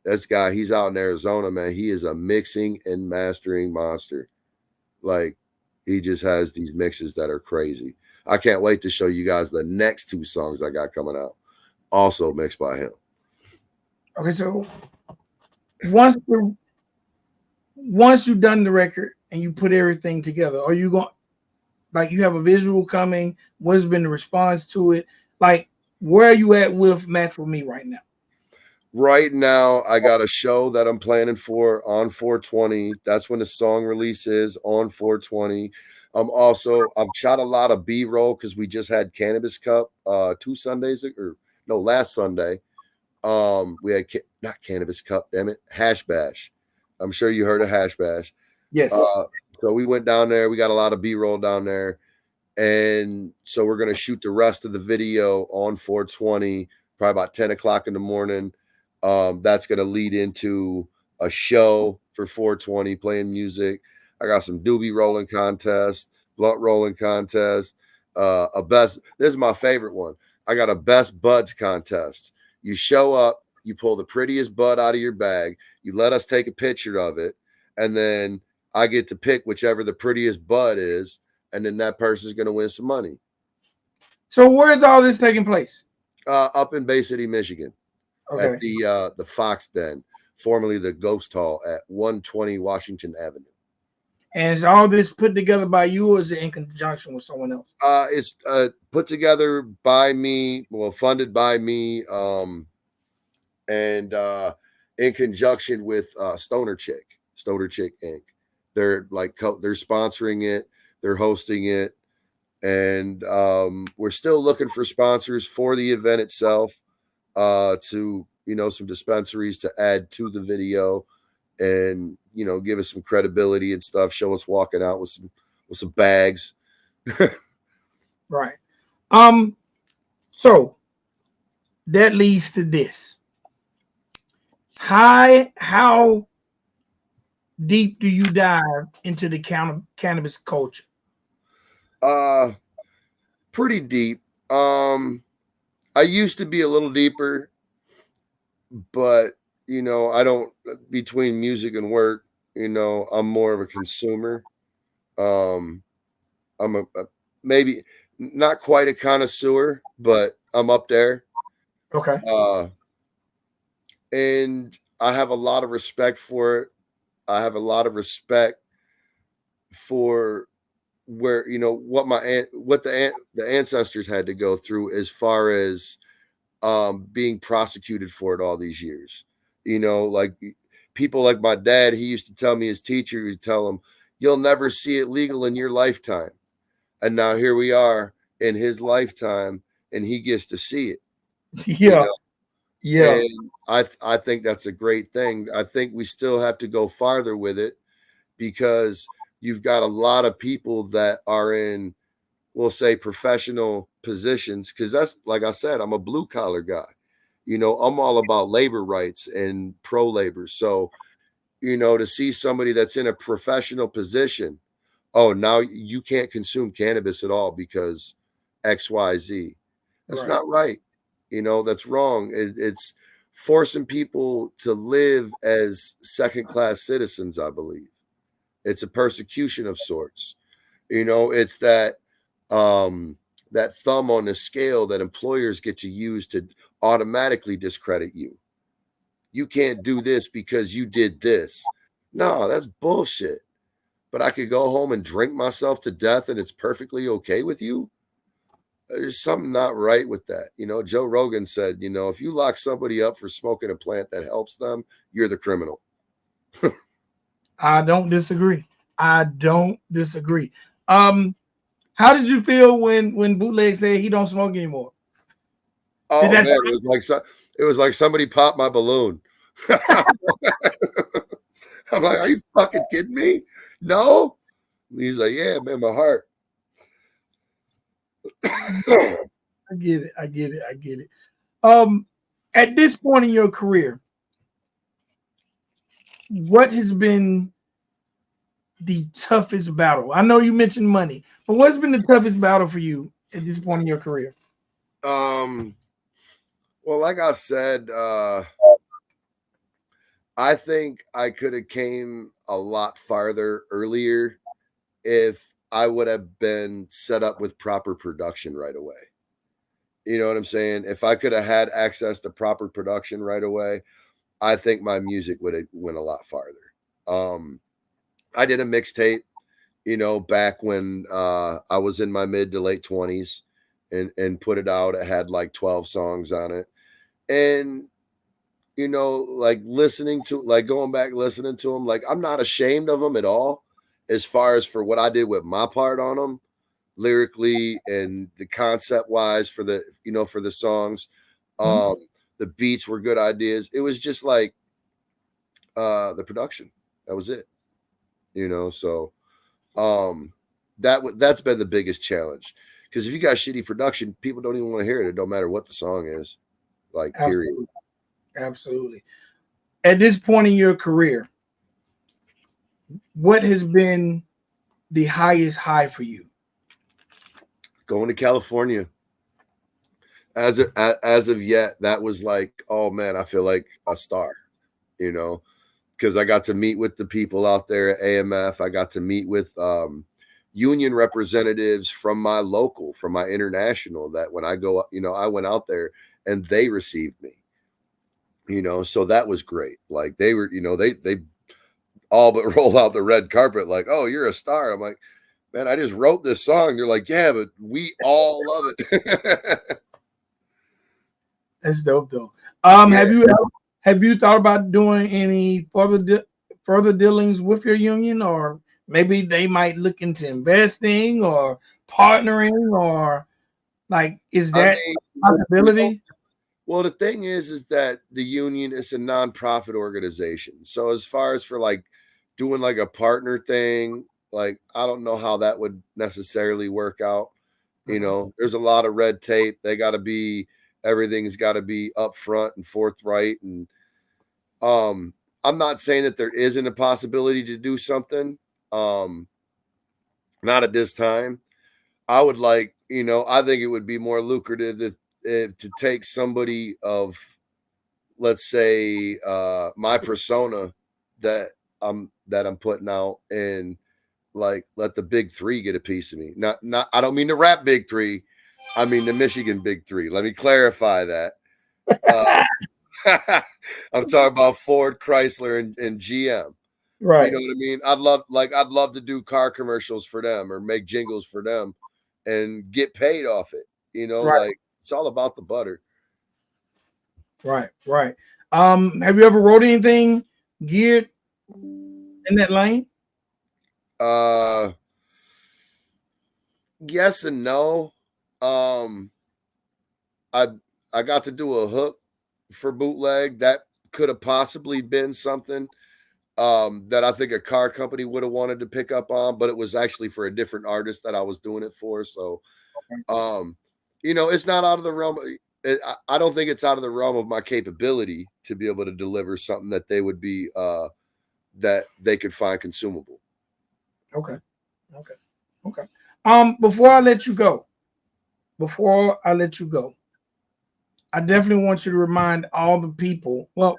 This guy, he's out in Arizona, man. He is a mixing and mastering monster. Like, he just has these mixes that are crazy. I can't wait to show you guys the next two songs I got coming out, also mixed by him. Okay, so once the once you've done the record and you put everything together, are you going like you have a visual coming? What's been the response to it? Like, where are you at with Match with Me right now? Right now, I got a show that I'm planning for on 420. That's when the song release is on 420. I've shot a lot of B-roll because we just had Cannabis Cup 2 Sundays or no, last Sunday. We had not Cannabis Cup, damn it, Hash Bash. I'm sure you heard of Hash Bash. Yes. Uh, so we went down there. We got a lot of B-roll down there. And so we're gonna shoot the rest of the video on 420, probably about 10 o'clock in the morning. That's gonna lead into a show for 420, playing music. I got some doobie rolling contest, blunt rolling contest, a best. This is my favorite one. I got a best buds contest. You show up, you pull the prettiest bud out of your bag, you let us take a picture of it, and then I get to pick whichever the prettiest bud is, and then that person's going to win some money. So where is all this taking place? Up in Bay City, Michigan, at Okay. the Fox Den, formerly the Ghost Hall at 120 Washington Avenue. And is all this put together by you or is it in conjunction with someone else? It's put together by me, well, funded by me, and in conjunction with Stoner Chick Inc. They're like they're sponsoring it, they're hosting it, and we're still looking for sponsors for the event itself. To some dispensaries to add to the video, and give us some credibility and stuff. Show us walking out with some bags. Right. So that leads to this. How deep do you dive into the cannabis culture? Uh, Pretty deep. I used to be a little deeper, but I don't. Between music and work, I'm more of a consumer. Um, I'm a maybe not quite a connoisseur, but I'm up there. Okay. Uh, and I have a lot of respect for it. I have a lot of respect for where what the ancestors had to go through as far as being prosecuted for it all these years. Like people like my dad, he used to tell me, his teacher would tell him, "You'll never see it legal in your lifetime." And now here we are in his lifetime, and he gets to see it. You Yeah. know, Yeah. and I think that's a great thing. I think we still have to go farther with it because you've got a lot of people that are in, we'll say, professional positions. Because that's, like I said, I'm a blue collar guy. I'm all about labor rights and pro labor. So, to see somebody that's in a professional position, oh, now you can't consume cannabis at all because XYZ. That's Right. not right. That's wrong. It's forcing people to live as second class citizens, I believe. It's a persecution of sorts. It's that thumb on the scale that employers get to use to automatically discredit you. You can't do this because you did this. No, that's bullshit. But I could go home and drink myself to death and it's perfectly okay with you. There's something not right with that. Joe Rogan said, if you lock somebody up for smoking a plant that helps them, you're the criminal. I don't disagree. I don't disagree. Um, how did you feel when Bootleg said he don't smoke anymore? Did Oh that man, it was like somebody popped my balloon. I'm like, are you fucking kidding me? No. And he's like, yeah, man, my heart. I get it. I get it. I get it. Um, at this point in your career, what has been the toughest battle? I know you mentioned money, but what's been the toughest battle for you at this point in your career? um, well, like I said, I think I could have came a lot farther earlier if I would have been set up with proper production right away. You know what I'm saying? If I could have had access to proper production right away, I think my music would have went a lot farther. Um, I did a mixtape, back when I was in my mid to late 20s, and put it out. It had like 12 songs on it. And like listening to, like going back listening to them, like I'm not ashamed of them at all as far as for what I did with my part on them lyrically and the concept wise for the songs. Mhm. Um the beats were good ideas. It was just like the production. That was it. So um that's been the biggest challenge. Because if you got shitty production, people don't even want to hear it. It don't matter what the song is. Like, period. Absolutely. Absolutely. At this point in your career, what has been the highest high for you? Going to California. As of yet, that was like, oh man, I feel like a star, you know, because I got to meet with the people out there at AMF. I got to meet with union representatives from my local, from my international. That when I go, I went out there and they received me, so that was great. Like they were, they all but roll out the red carpet, like, oh, you're a star. I'm like, man, I just wrote this song. They're like, yeah, but we all love it. That's dope, though. Yeah. Have you thought about doing any further dealings with your union, or maybe they might look into investing or partnering, or like, is I that mean, a possibility? well, the thing is that the union is a nonprofit organization. So as far as for like doing like a partner thing, like I don't know how that would necessarily work out. You know, there's a lot of red tape. They got to be everything's got to be upfront and forthright. And I'm not saying that there isn't a possibility to do something. Um, not at this time. I would like, I think it would be more lucrative if to take somebody of, let's say, my persona that I'm putting out, and like let the big three get a piece of me. Not I don't mean the rap big three. I mean the Michigan big three. Let me clarify that. Uh, I'm talking about Ford, Chrysler, and GM. You Right, know what I mean? I'd love to do car commercials for them or make jingles for them and get paid off it. right, Like it's all about the butter. right. Have you ever wrote anything geared in that lane? Uh yes and no. Um I I got to do a hook for Bootleg. That could have possibly been something that I think a car company would have wanted to pick up on, but it was actually for a different artist that I was doing it for. So Um, it's not out of the realm. I don't think it's out of the realm of my capability to be able to deliver something that they would be that they could find consumable. Okay, okay, okay. Before I let you go, before I let you go, I definitely want you to remind all the people. Well,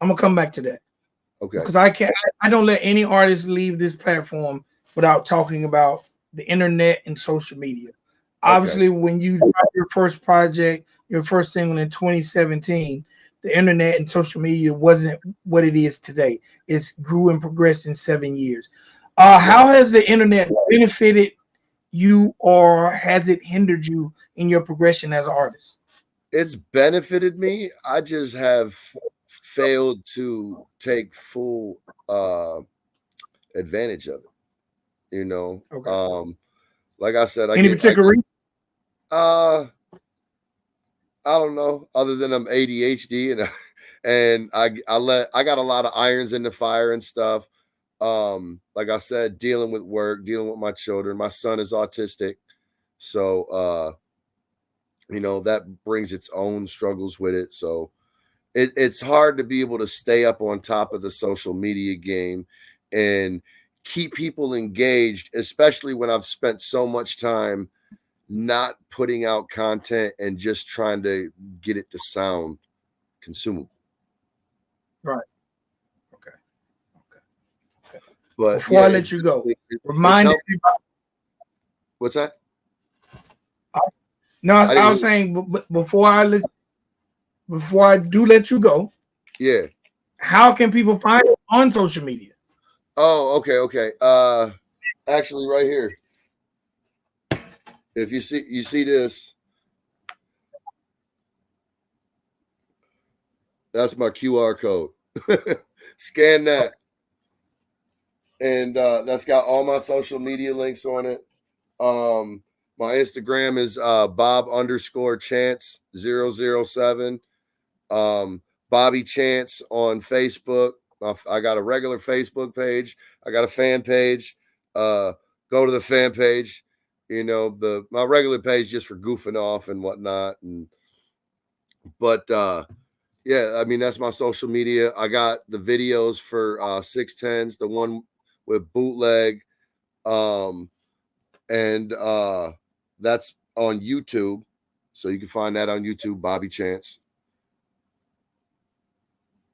I'm gonna come back to that Okay. because I can't. I don't let any artist leave this platform without talking about the internet and social media. Okay. Obviously, when you dropped your first project, your first single in 2017, the internet and social media wasn't what it is today. It's grew and progressed in 7 years. How Right. has the internet benefited you, or has it hindered you in your progression as an artist? It's benefited me. I just have failed to take full advantage of it. Okay. Like I said, Any particular reason? uh I don't know, other than I'm ADHD and I got a lot of irons in the fire and stuff. Like I said, dealing with work, dealing with my children. My son is autistic, so that brings its own struggles with it. So it's hard to be able to stay up on top of the social media game and keep people engaged, especially when I've spent so much time not putting out content and just trying to get it to sound consumable. Right. Okay. Okay. Okay. But Before yeah, I let you go, it's remind helped. everybody. What's that? No, I I didn't was saying, before I do let you go, Yeah. how can people find you on social media? Oh, okay. Actually right here. If you see this, that's my QR code. Scan that. And that's got all my social media links on it. Um, my Instagram is Bob_Chance 007. Bobby Chance on Facebook. I got a regular Facebook page. I got a fan page. Uh, go to the fan page. My regular page just for goofing off and whatnot. But yeah, I mean that's my social media. I got the videos for 610s, the one with Bootleg, um, and that's on YouTube. So you can find that on YouTube, Bobby Chance.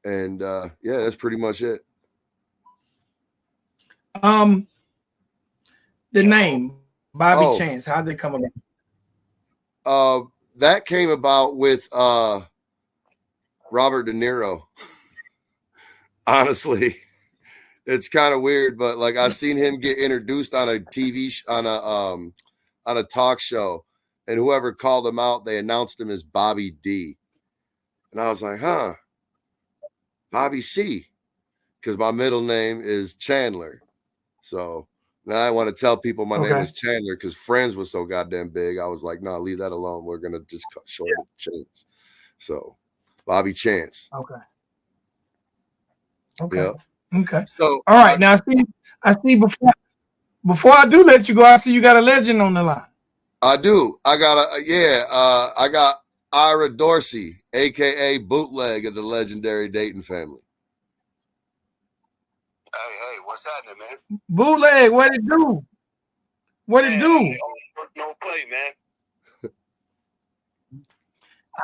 And yeah, that's pretty much it. Um, the name Bobby Chance. Oh, How'd they come about? uh, that came about with Robert De Niro. Honestly, it's kind of weird, but like I seen him get introduced on a on a talk show, and whoever called him out, they announced him as Bobby D, and I was like, huh, Bobby C, because my middle name is Chandler. So Now I want to tell people my name Okay. was Chandler because Friends was so goddamn big. I was like, no, leave that alone. We're gonna just cut short the Chance. So Bobby Chance. Okay. Okay. Yeah. Okay. So All right. Now I see before I do let you go, I see you got a legend on the line. I do. I got I got Ira Dorsey, aka Bootleg of the legendary Dayton family. Hey, what's happening, man? Bootleg, what it do? What it Man, do? no play, man.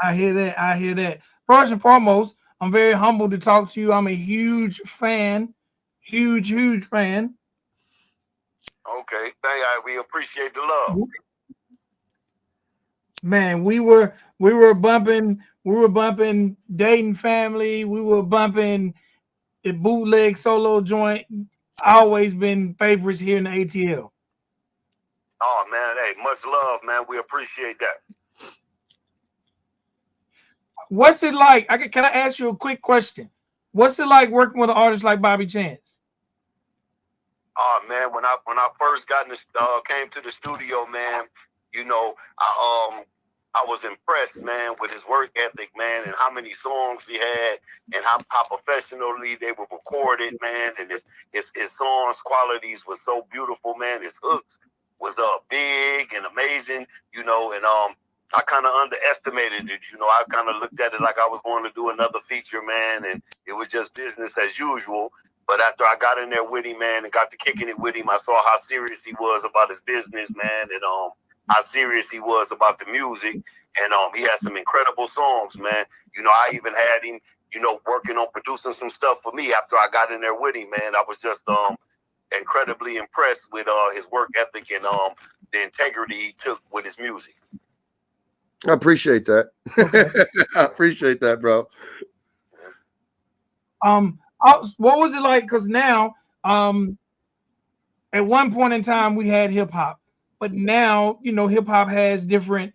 I hear that. I hear that. First and foremost, I'm very humbled to talk to you. I'm a huge fan, huge fan. Okay, we appreciate the love. Man, we were bumping Dayton Family. We were bumping the Bootleg solo joint. Always been favorites here in the ATL. Oh man, hey, much love, man. We appreciate that. What's it like? Can I ask you a quick question? What's it like working with an artist like Bobby Chance? Oh man, when I first came to the studio, man, you know, I was impressed, man, with his work ethic, man, and how many songs he had, and how professionally they were recorded, man, and his songs qualities was so beautiful, man. His hooks was big and amazing, you know, and I kind of underestimated it, you know. I kind of looked at it like I was going to do another feature, man, and it was just business as usual. But after I got in there with him, man, and got to kicking it with him, I saw how serious he was about his business, man, and how serious he was about the music. And he had some incredible songs, man. You know, I even had him, you know, working on producing some stuff for me after I got in there with him, man. I was just incredibly impressed with his work ethic and the integrity he took with his music. I appreciate that. Okay. I appreciate that, bro. What was it like? Because now, at one point in time, we had hip hop, but now you know hip hop has different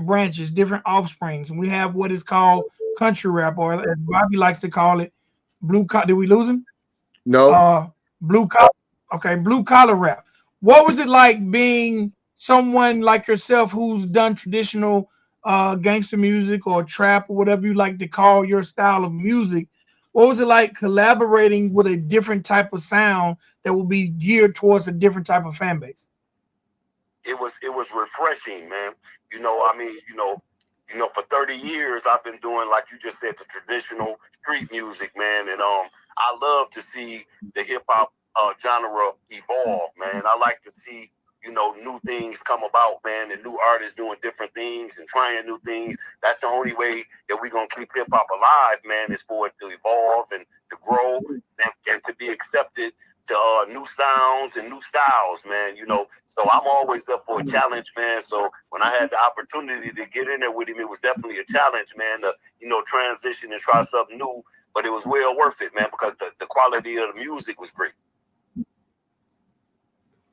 branches, different offsprings, and we have what is called country rap, or as Bobby likes to call it, blue collar. Did we lose him? No. Blue collar. Okay, blue collar rap. What was it like being someone like yourself who's done traditional gangster music or trap or whatever you like to call your style of music? What was it like collaborating with a different type of sound that will be geared towards a different type of fan base? It was refreshing, man. You know, I mean, for 30 years I've been doing, like you just said, the traditional street music, man, and I love to see the hip hop genre evolve, man. I like to see, you know, new things come about, man, and new artists doing different things and trying new things. That's the only way that we're gonna keep hip hop alive, man, is for it to evolve and to grow and to be accepted to new sounds and new styles, man. You know, so I'm always up for a challenge, man. So when I had the opportunity to get in there with him, it was definitely a challenge, man, to, you know, transition and try something new. But it was well worth it, man, because the quality of the music was great.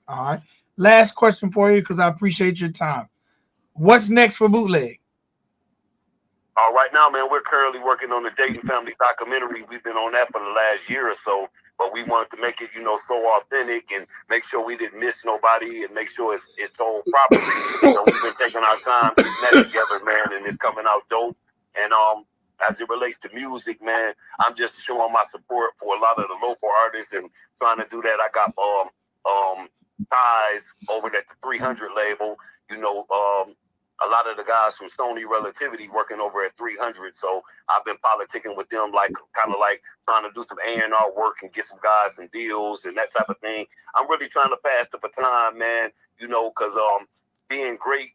All right. Last question for you because I appreciate your time. What's next for Bootleg? Right now, man, we're currently working on the Dayton family documentary. We've been on that for the last year or so, but we wanted to make it, you know, so authentic and make sure we didn't miss nobody and make sure it's told properly. So we've been taking our time getting that together, man, and it's coming out dope. And as it relates to music, man, I'm just showing my support for a lot of the local artists and trying to do that. I got ties over at the 300 label, you know, a lot of the guys from Sony Relativity working over at 300. So I've been politicking with them, like kind of like trying to do some A&R work and get some guys some deals and that type of thing. I'm really trying to pass the baton, man, you know, because being great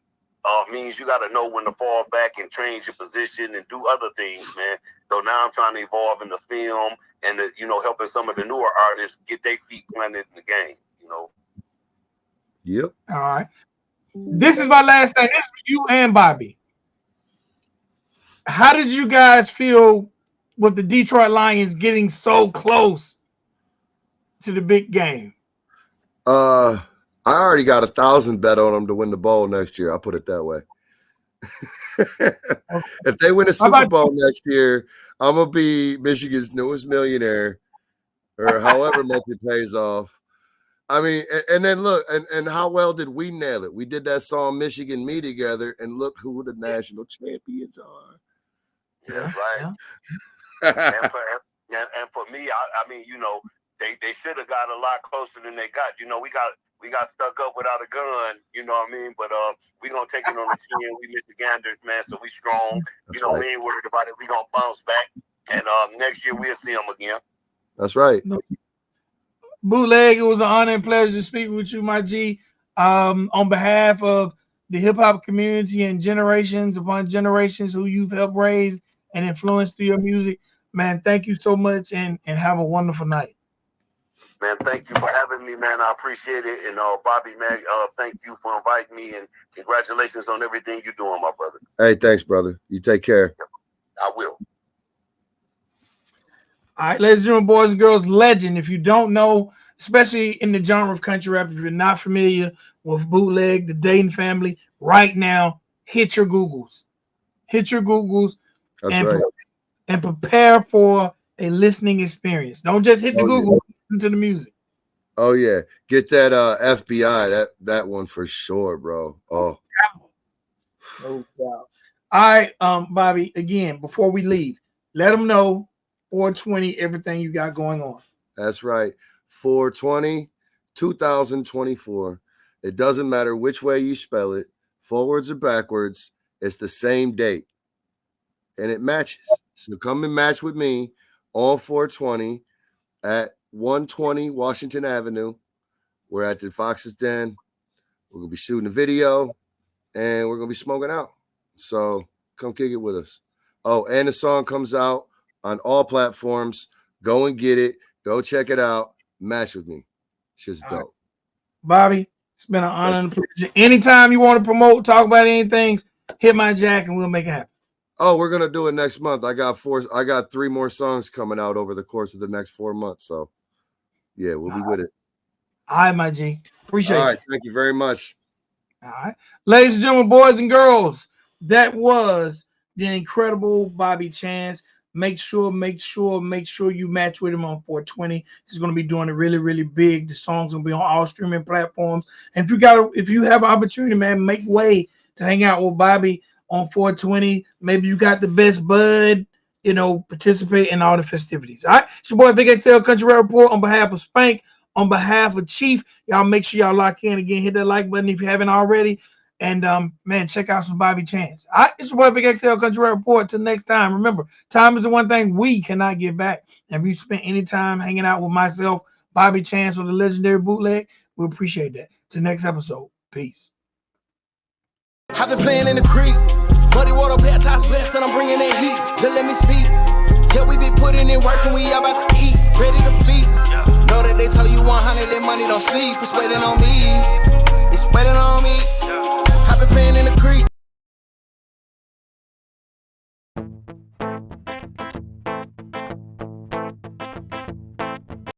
means you got to know when to fall back and change your position and do other things, man. So now I'm trying to evolve in the film and, you know, helping some of the newer artists get their feet planted in the game, you know. Yep. All right. This is my last thing. This is for you and Bobby. How did you guys feel with the Detroit Lions getting so close to the big game? I already got 1,000 bet on them to win the bowl next year. I'll put it that way. If they win a Super Bowl next year, I'm gonna be Michigan's newest millionaire, or however much it pays off. I mean, and then look, and how well did we nail it? We did that song Michigan Me together, and look who the national champions are. That's right. and for me, I mean, you know, they should have got a lot closer than they got. You know, we got stuck up without a gun, you know what I mean? But we gonna take it on the chin. We Michiganders, man, so we strong. That's you know, right. We ain't worried about it. We gonna bounce back. And next year we'll see them again. That's right. Bootleg, it was an honor and pleasure to speak with you, my G. On behalf of the hip hop community and generations upon generations who you've helped raise and influence through your music, man, thank you so much and have a wonderful night. Man, thank you for having me, man. I appreciate it. And Bobby, man, thank you for inviting me and congratulations on everything you're doing, my brother. Hey, thanks, brother. You take care. I will. All right, ladies and gentlemen, boys and girls, legend. If you don't know, especially in the genre of country rap, if you're not familiar with Bootleg, the Dayton family, right now, hit your Googles. Hit your Googles. That's right. And prepare for a listening experience. Don't just hit the Google, listen to the music. Oh, yeah. Get that FBI, that one for sure, bro. Oh. No doubt. All right, Bobby, again, before we leave, let them know 420, everything you got going on. That's right. 420, 2024. It doesn't matter which way you spell it, forwards or backwards, it's the same date. And it matches. So come and match with me on 420 at 120 Washington Avenue. We're at the Fox's Den. We're going to be shooting a video and we're going to be smoking out. So come kick it with us. Oh, and the song comes out on all platforms. Go and get it. Go check it out. Match with me. Shit's dope. Bobby, it's been an honor and a pleasure. Anytime you want to promote, talk about anything, hit my jack and we'll make it happen. Oh, we're gonna do it next month. I got 3 more songs coming out over the course of the next 4 months. So yeah, we'll be with it. All right, my G. Appreciate it. All right, thank you very much. All right. Ladies and gentlemen, boys and girls, that was the incredible Bobby Chance. Make sure you match with him on 420. He's going to be doing it really, really big. The song's going to be on all streaming platforms. And if you have an opportunity, man, make way to hang out with Bobby on 420. Maybe you got the best bud, participate in all the festivities. All right. It's your boy, Big XL Country Rap Report on behalf of Spank, on behalf of Chief. Y'all make sure y'all lock in again. Hit that like button if you haven't already. And, man, check out some Bobby Chance. All right, it's your boy, Big XL Country Rap Report. Till next time, remember, time is the one thing we cannot get back. And if you spent any time hanging out with myself, Bobby Chance, or the legendary Bootleg, we appreciate that. Till next episode, peace. I've been playing in the creek. Muddy water, baptized, blessed, and I'm bringing that heat. Just let me speak. Yeah, we be putting in work and we about to eat. Ready to feast. Know that they tell you 100, that money don't sleep. It's waiting on me. It's waiting on me. I've been playing in the creek.